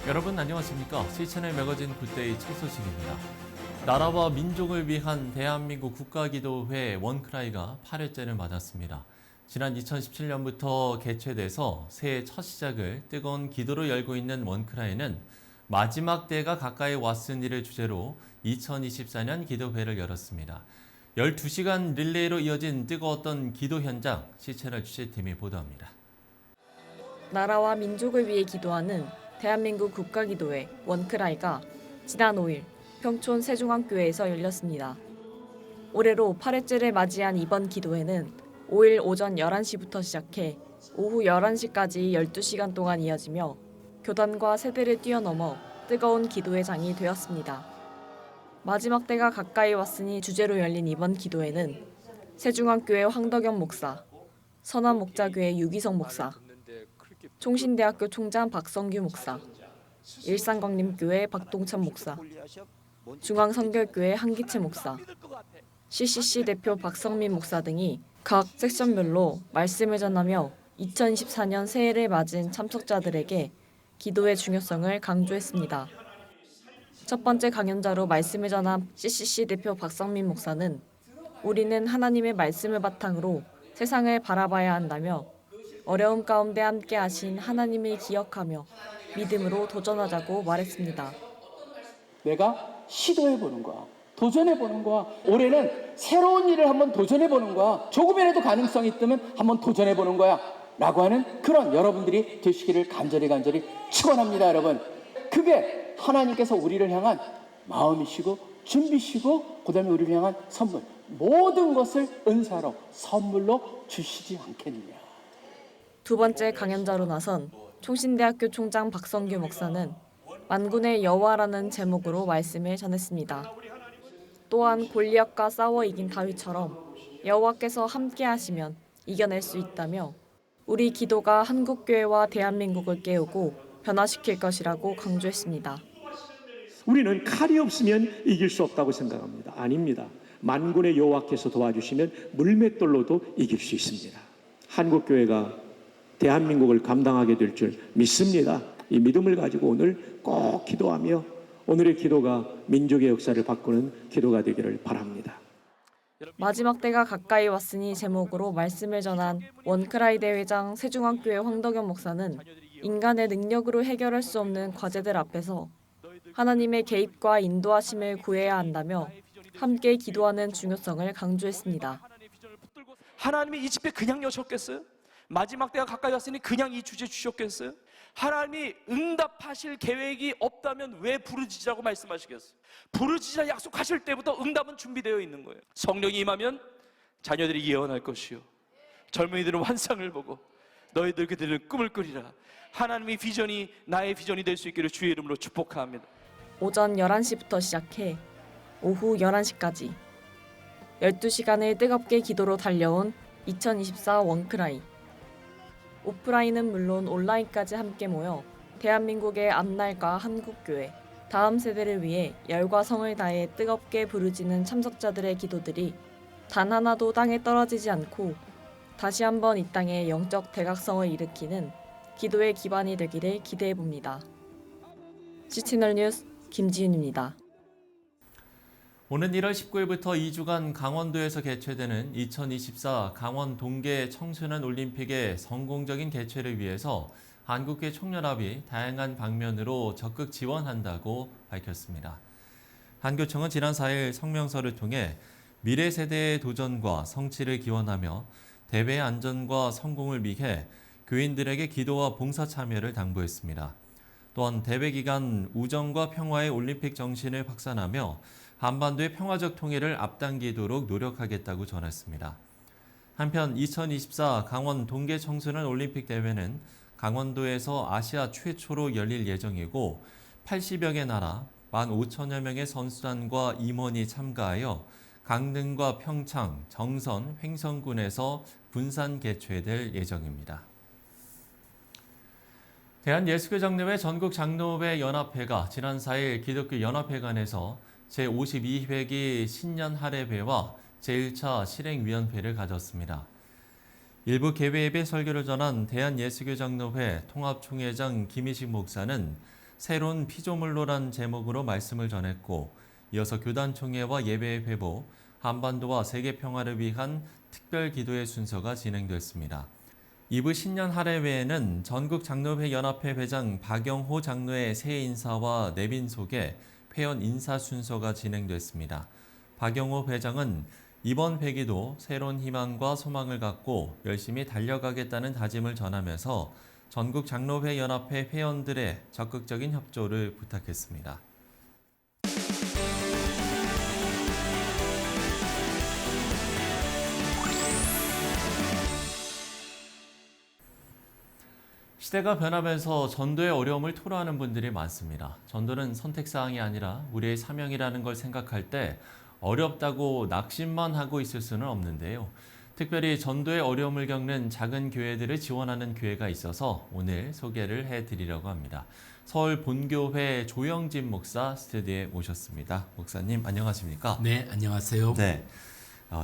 여러분 안녕하십니까? 시채널 매거진 굿데이 첫 소식입니다. 나라와 민족을 위한 대한민국 국가기도회 원크라이가 8회째를 맞았습니다. 지난 2017년부터 개최돼서 새해 첫 시작을 뜨거운 기도로 열고 있는 원크라이는 마지막 때가 가까이 왔으니를 주제로 2024년 기도회를 열었습니다. 12시간 릴레이로 이어진 뜨거웠던 기도 현장, 시채널 취재팀이 보도합니다. 나라와 민족을 위해 기도하는 대한민국 국가기도회 원크라이가 지난 5일 평촌 세종학교에서 열렸습니다. 올해로 8회째를 맞이한 이번 기도회는 5일 오전 11시부터 시작해 오후 11시까지 12시간 동안 이어지며 교단과 세대를 뛰어넘어 뜨거운 기도회장이 되었습니다. 마지막 때가 가까이 왔으니 주제로 열린 이번 기도회는 세종학교의 황덕영 목사, 선암목자교회 유기성 목사, 총신대학교 총장 박성규 목사, 일산광림교회 박동천 목사, 중앙선결교회 한기채 목사, CCC 대표 박성민 목사 등이 각 섹션별로 말씀을 전하며 2024년 새해를 맞은 참석자들에게 기도의 중요성을 강조했습니다. 첫 번째 강연자로 말씀을 전한 CCC 대표 박성민 목사는 우리는 하나님의 말씀을 바탕으로 세상을 바라봐야 한다며 어려움 가운데 함께 하신 하나님을 기억하며 믿음으로 도전하자고 말했습니다. 내가 시도해보는 거야. 도전해보는 거야. 올해는 새로운 일을 한번 도전해보는 거야. 조금이라도 가능성이 있다면 한번 도전해보는 거야. 라고 하는 그런 여러분들이 되시기를 간절히 축원합니다, 여러분. 그게 하나님께서 우리를 향한 마음이시고 준비시고 그다음에 우리를 향한 선물. 모든 것을 은사로 선물로 주시지 않겠느냐. 두 번째 강연자로 나선 총신대학교 총장 박성규 목사는 만군의 여호와라는 제목으로 말씀을 전했습니다. 또한 골리앗과 싸워 이긴 다윗처럼 여호와께서 함께 하시면 이겨낼 수 있다며 우리 기도가 한국교회와 대한민국을 깨우고 변화시킬 것이라고 강조했습니다. 우리는 칼이 없으면 이길 수 없다고 생각합니다. 아닙니다. 만군의 여호와께서 도와주시면 물맷돌로도 이길 수 있습니다. 한국교회가 대한민국을 감당하게 될 줄 믿습니다. 이 믿음을 가지고 오늘 꼭 기도하며 오늘의 기도가 민족의 역사를 바꾸는 기도가 되기를 바랍니다. 마지막 때가 가까이 왔으니 제목으로 말씀을 전한 원크라이 대회장 세종학교의 황덕영 목사는 인간의 능력으로 해결할 수 없는 과제들 앞에서 하나님의 개입과 인도하심을 구해야 한다며 함께 기도하는 중요성을 강조했습니다. 하나님이 이 집회 그냥 여셨겠어요? 마지막 때가 가까이 왔으니 그냥 이 주제 주셨겠어요? 하나님이 응답하실 계획이 없다면 왜 부르짖으라고 말씀하시겠어요? 부르짖으라 약속하실 때부터 응답은 준비되어 있는 거예요. 성령이 임하면 자녀들이 예언할 것이요 젊은이들은 환상을 보고 너희들 그들은 꿈을 꾸리라. 하나님의 비전이 나의 비전이 될 수 있기를 주의 이름으로 축복합니다. 오전 11시부터 시작해 오후 11시까지 12시간을 뜨겁게 기도로 달려온 2024 원크라이. 오프라인은 물론 온라인까지 함께 모여 대한민국의 앞날과 한국교회, 다음 세대를 위해 열과 성을 다해 뜨겁게 부르짖는 참석자들의 기도들이 단 하나도 땅에 떨어지지 않고 다시 한번 이 땅에 영적 대각성을 일으키는 기도의 기반이 되기를 기대해봅니다. 시채널 뉴스 김지윤입니다. 오는 1월 19일부터 2주간 강원도에서 개최되는 2024 강원 동계 청소년 올림픽의 성공적인 개최를 위해서 한국교회 총연합이 다양한 방면으로 적극 지원한다고 밝혔습니다. 한교총은 지난 4일 성명서를 통해 미래 세대의 도전과 성취를 기원하며 대회의 안전과 성공을 위해 교인들에게 기도와 봉사 참여를 당부했습니다. 또한 대회 기간 우정과 평화의 올림픽 정신을 확산하며 한반도의 평화적 통일을 앞당기도록 노력하겠다고 전했습니다. 한편 2024 강원 동계 청소년 올림픽 대회는 강원도에서 아시아 최초로 열릴 예정이고 80여 개 나라 15,000여 명의 선수단과 임원이 참가하여 강릉과 평창, 정선, 횡성군에서 분산 개최될 예정입니다. 대한예수교장로회 전국장로회 연합회가 지난 4일 기독교 연합회관에서 제52회기 신년 할애회와 제1차 실행위원회를 가졌습니다. 일부 개회 예배 설교를 전한 대한예수교장로회 통합총회장 김희식 목사는 새로운 피조물로란 제목으로 말씀을 전했고 이어서 교단 총회와 예배의 회복, 한반도와 세계 평화를 위한 특별 기도의 순서가 진행됐습니다. 2부 신년 할애회에는 전국 장로회 연합회 회장 박영호 장로의 새 인사와 내빈 소개, 회원 인사 순서가 진행됐습니다. 박영호 회장은 이번 회기도 새로운 희망과 소망을 갖고 열심히 달려가겠다는 다짐을 전하면서 전국 장로회 연합회 회원들의 적극적인 협조를 부탁했습니다. 시대가 변하면서 전도의 어려움을 토로하는 분들이 많습니다. 전도는 선택사항이 아니라 우리의 사명이라는 걸 생각할 때 어렵다고 낙심만 하고 있을 수는 없는데요. 특별히 전도의 어려움을 겪는 작은 교회들을 지원하는 교회가 있어서 오늘 소개를 해드리려고 합니다. 서울 본교회 조영진 목사 스튜디오에 모셨습니다. 목사님 안녕하십니까? 네, 안녕하세요. 네,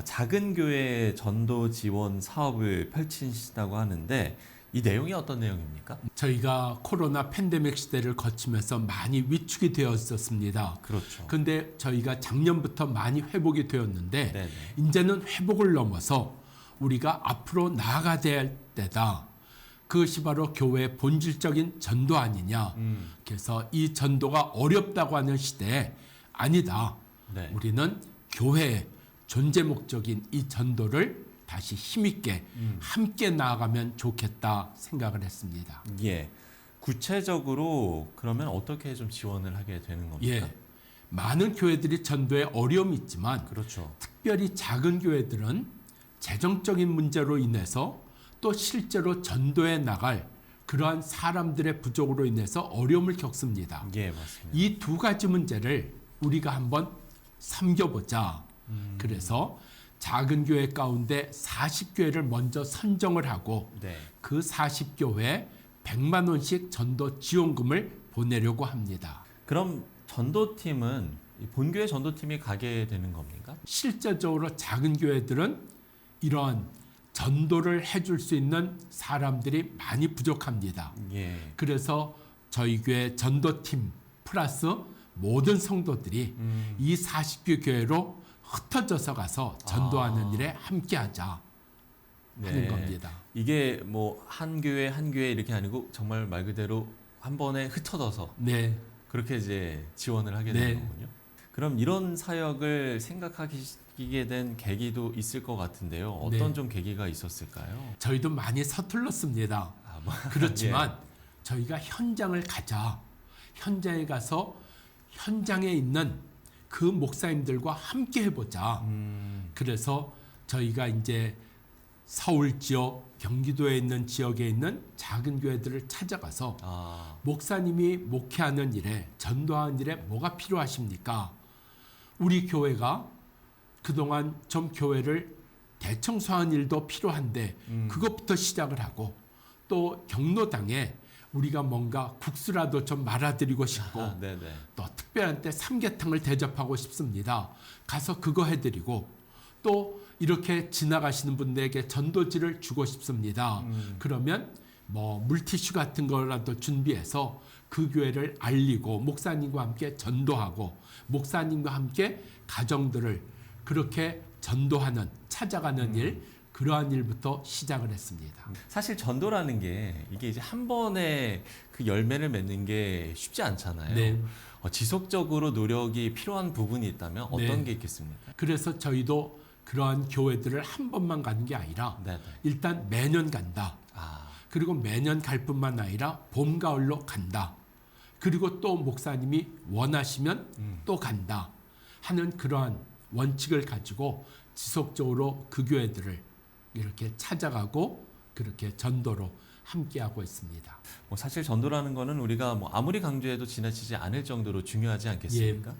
작은 교회 전도 지원 사업을 펼치신다고 하는데 이 내용이 어떤 내용입니까? 저희가 코로나 팬데믹 시대를 거치면서 많이 위축이 되어 있었습니다. 그렇죠. 근데 저희가 작년부터 많이 회복이 되었는데 네네. 이제는 회복을 넘어서 우리가 앞으로 나아가야 될 때다. 그것이 바로 교회의 본질적인 전도 아니냐. 그래서 이 전도가 어렵다고 하는 시대에 아니다. 네. 우리는 교회의 존재 목적인 이 전도를 다시 힘있게 함께 나아가면 좋겠다 생각을 했습니다. 예. 구체적으로 그러면 어떻게 좀 지원을 하게 되는 겁니까? 예, 많은 교회들이 전도에 어려움이 있지만 그렇죠. 특별히 작은 교회들은 재정적인 문제로 인해서 또 실제로 전도에 나갈 그러한 사람들의 부족으로 인해서 어려움을 겪습니다. 예, 맞습니다. 이 두 가지 문제를 우리가 한번 섬겨보자. 그래서 작은 교회 가운데 40교회를 먼저 선정을 하고 네. 그 40교회에 100만 원씩 전도 지원금을 보내려고 합니다. 그럼 전도팀은 본교회 전도팀이 가게 되는 겁니까? 실제적으로 작은 교회들은 이러한 전도를 해줄 수 있는 사람들이 많이 부족합니다. 예. 그래서 저희 교회 전도팀 플러스 모든 성도들이 이 40개 교회로 흩어져서 가서 전도하는 일에 함께하자 하는 겁니다. 이게 뭐 한 교회 한 교회 이렇게 아니고 정말 말 그대로 한 번에 흩어져서 네, 그렇게 이제 지원을 하게 네. 되는 거군요. 그럼 이런 사역을 생각하게 된 계기도 있을 것 같은데요. 어떤 네. 좀 계기가 있었을까요? 저희도 많이 서툴렀습니다. 아, 뭐, 그렇지만 저희가 현장을 가자. 현장에 가서 현장에 있는 그 목사님들과 함께 해보자. 그래서 저희가 이제 서울 지역, 경기도에 있는 지역에 있는 작은 교회들을 찾아가서 아, 목사님이 목회하는 일에, 전도하는 일에 뭐가 필요하십니까? 우리 교회가 그동안 좀 교회를 대청소하는 일도 필요한데 그것부터 시작을 하고 또 경로당에 우리가 뭔가 국수라도 좀 말아드리고 싶고 아, 네네. 또 특별한 때 삼계탕을 대접하고 싶습니다. 가서 그거 해드리고 또 이렇게 지나가시는 분들에게 전도지를 주고 싶습니다. 그러면 뭐 물티슈 같은 거라도 준비해서 그 교회를 알리고 목사님과 함께 전도하고 목사님과 함께 가정들을 그렇게 전도하는 찾아가는 일 그러한 일부터 시작을 했습니다. 사실 전도라는 게 이게 이제 한 번에 그 열매를 맺는 게 쉽지 않잖아요. 네. 지속적으로 노력이 필요한 부분이 있다면 어떤 네. 게 있겠습니까? 그래서 저희도 그러한 교회들을 한 번만 가는 게 아니라 네네. 일단 매년 간다. 아, 그리고 매년 갈 뿐만 아니라 봄, 가을로 간다. 그리고 또 목사님이 원하시면 또 간다 하는 그러한 원칙을 가지고 지속적으로 그 교회들을 이렇게 찾아가고 그렇게 전도로 함께하고 있습니다. 뭐 사실 전도라는 거는 우리가 뭐 아무리 강조해도 지나치지 않을 정도로 중요하지 않겠습니까?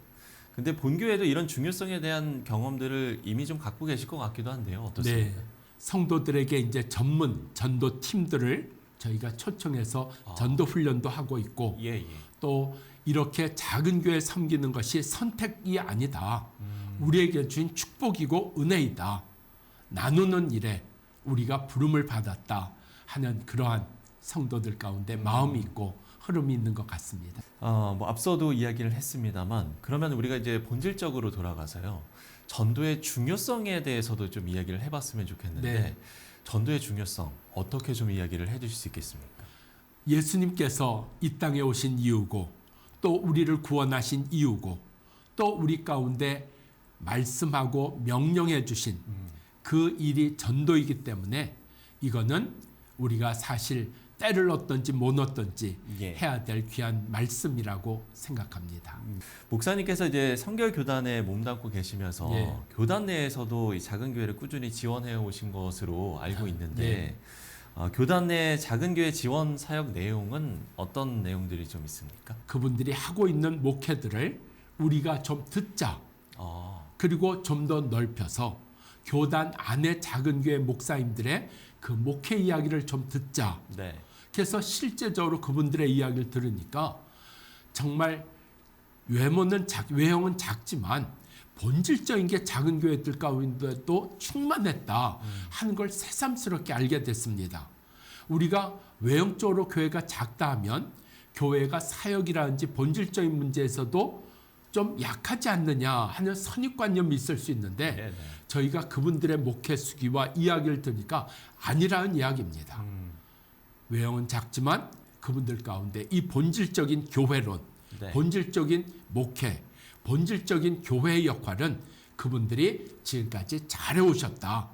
근데 본교회도 이런 중요성에 대한 경험들을 이미 좀 갖고 계실 것 같기도 한데요. 어떻습니까? 네, 성도들에게 이제 전문 전도 팀들을 저희가 초청해서 전도 훈련도 하고 있고 예, 예. 또 이렇게 작은 교회 섬기는 것이 선택이 아니다. 우리에게 주신 축복이고 은혜이다. 나누는 일에 우리가 부름을 받았다 하는 그러한 성도들 가운데 마음이 있고 흐름이 있는 것 같습니다. 뭐 앞서도 이야기를 했습니다만 그러면 우리가 이제 본질적으로 돌아가서요. 전도의 중요성에 대해서도 좀 이야기를 해봤으면 좋겠는데 네. 전도의 중요성 어떻게 좀 이야기를 해주실 수 있겠습니까? 예수님께서 이 땅에 오신 이유고 또 우리를 구원하신 이유고 또 우리 가운데 말씀하고 명령해 주신 그 일이 전도이기 때문에 이거는 우리가 사실 때를 얻든지 못 얻든지 예. 해야 될 귀한 말씀이라고 생각합니다. 목사님께서 이제 성결 교단에 몸담고 계시면서 예. 교단 내에서도 이 작은 교회를 꾸준히 지원해 오신 것으로 알고 있는데 교단 내 작은 교회 지원 사역 내용은 어떤 내용들이 좀 있습니까? 그분들이 하고 있는 목회들을 우리가 좀 듣자. 그리고 좀 더 넓혀서 교단 안에 작은 교회 목사님들의 그 목회 이야기를 좀 듣자. 네. 그래서 실제적으로 그분들의 이야기를 들으니까 정말 외형은 작지만 본질적인 게 작은 교회들 가운데도 충만했다 하는 걸 새삼스럽게 알게 됐습니다. 우리가 외형적으로 교회가 작다 하면 교회가 사역이라든지 본질적인 문제에서도 좀 약하지 않느냐 하는 선입관념이 있을 수 있는데 네네. 저희가 그분들의 목회 수기와 이야기를 들으니까 아니라는 이야기입니다. 외형은 작지만 그분들 가운데 이 본질적인 교회론, 네. 본질적인 목회, 본질적인 교회의 역할은 그분들이 지금까지 잘해오셨다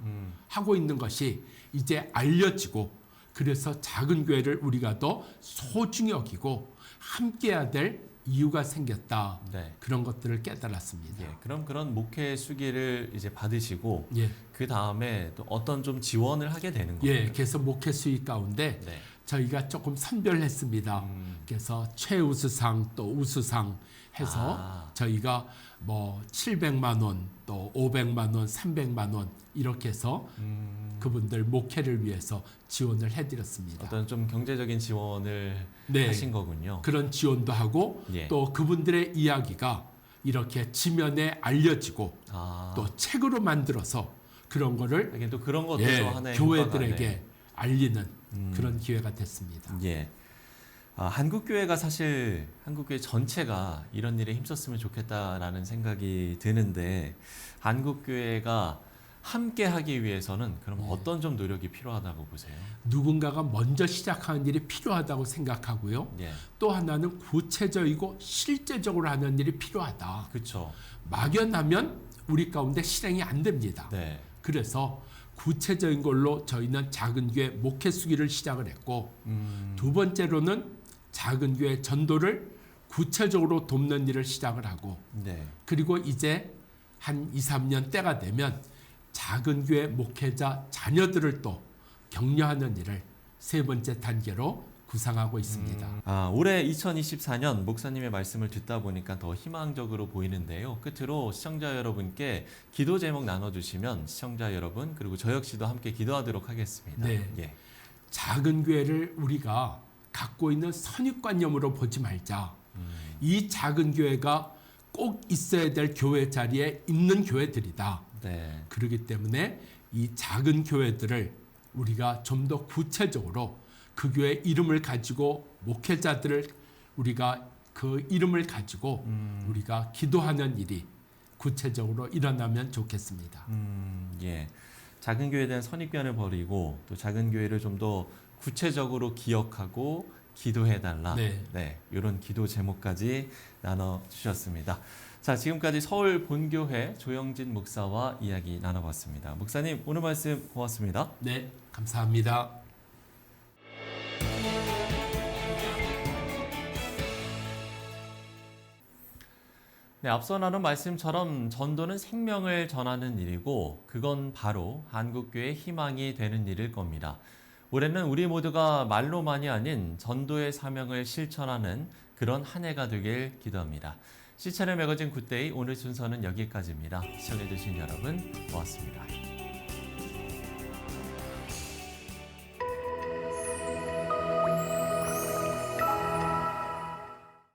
하고 있는 것이 이제 알려지고 그래서 작은 교회를 우리가 더 소중히 여기고 함께해야 될 이유가 생겼다. 네. 그런 것들을 깨달았습니다. 예, 그럼 그런 목회 수기를 이제 받으시고 예. 그 다음에 또 어떤 좀 지원을 하게 되는 거예요. 예, 그래서 목회 수익 가운데 네. 저희가 조금 선별했습니다. 그래서 최우수상 또 우수상 해서 저희가 뭐 700만 원, 또 500만 원, 300만 원 이렇게 해서 그분들 목회를 위해서 지원을 해드렸습니다. 어떤 좀 경제적인 지원을 네. 하신 거군요. 그런 지원도 하고 예. 또 그분들의 이야기가 이렇게 지면에 알려지고 또 책으로 만들어서 그런 거를 하긴 또 그런 것도 예, 또 하나의 교회들에게 효과가, 네. 알리는 그런 기회가 됐습니다. 예. 한국 교회가 사실 한국 교회 전체가 이런 일에 힘썼으면 좋겠다라는 생각이 드는데 한국 교회가 함께 하기 위해서는 그럼 어떤 좀 노력이 필요하다고 보세요? 누군가가 먼저 시작하는 일이 필요하다고 생각하고요. 예. 또 하나는 구체적이고 실제적으로 하는 일이 필요하다. 그렇죠. 막연하면 우리 가운데 실행이 안 됩니다. 네. 그래서 구체적인 걸로 저희는 작은 교회 목회 수기를 시작을 했고 두 번째로는 작은 교회 전도를 구체적으로 돕는 일을 시작을 하고 네. 그리고 이제 한 2, 3년 때가 되면 작은 교회 목회자 자녀들을 또 격려하는 일을 세 번째 단계로 구상하고 있습니다. 올해 2024년 목사님의 말씀을 듣다 보니까 더 희망적으로 보이는데요. 끝으로 시청자 여러분께 기도 제목 나눠주시면 시청자 여러분 그리고 저 역시도 함께 기도하도록 하겠습니다. 네. 예. 작은 교회를 우리가 갖고 있는 선입관념으로 보지 말자. 이 작은 교회가 꼭 있어야 될 교회 자리에 있는 교회들이다. 네. 그렇기 때문에 이 작은 교회들을 우리가 좀 더 구체적으로 그 교회 이름을 가지고 목회자들을 우리가 그 이름을 가지고 우리가 기도하는 일이 구체적으로 일어나면 좋겠습니다. 예. 작은 교회에 대한 선입견을 버리고 또 작은 교회를 좀 더 구체적으로 기억하고 기도해달라. 네. 이런 기도 제목까지 나눠주셨습니다. 자, 지금까지 서울 본교회 조영진 목사와 이야기 나눠봤습니다. 목사님, 오늘 말씀 고맙습니다. 네, 감사합니다. 네, 앞서 나눈 말씀처럼 전도는 생명을 전하는 일이고 그건 바로 한국교회의 희망이 되는 일일 겁니다. 올해는 우리 모두가 말로만이 아닌 전도의 사명을 실천하는 그런 한 해가 되길 기도합니다. 시차를 매거진 굿데이 오늘 순서는 여기까지입니다. 시청해주신 여러분 고맙습니다.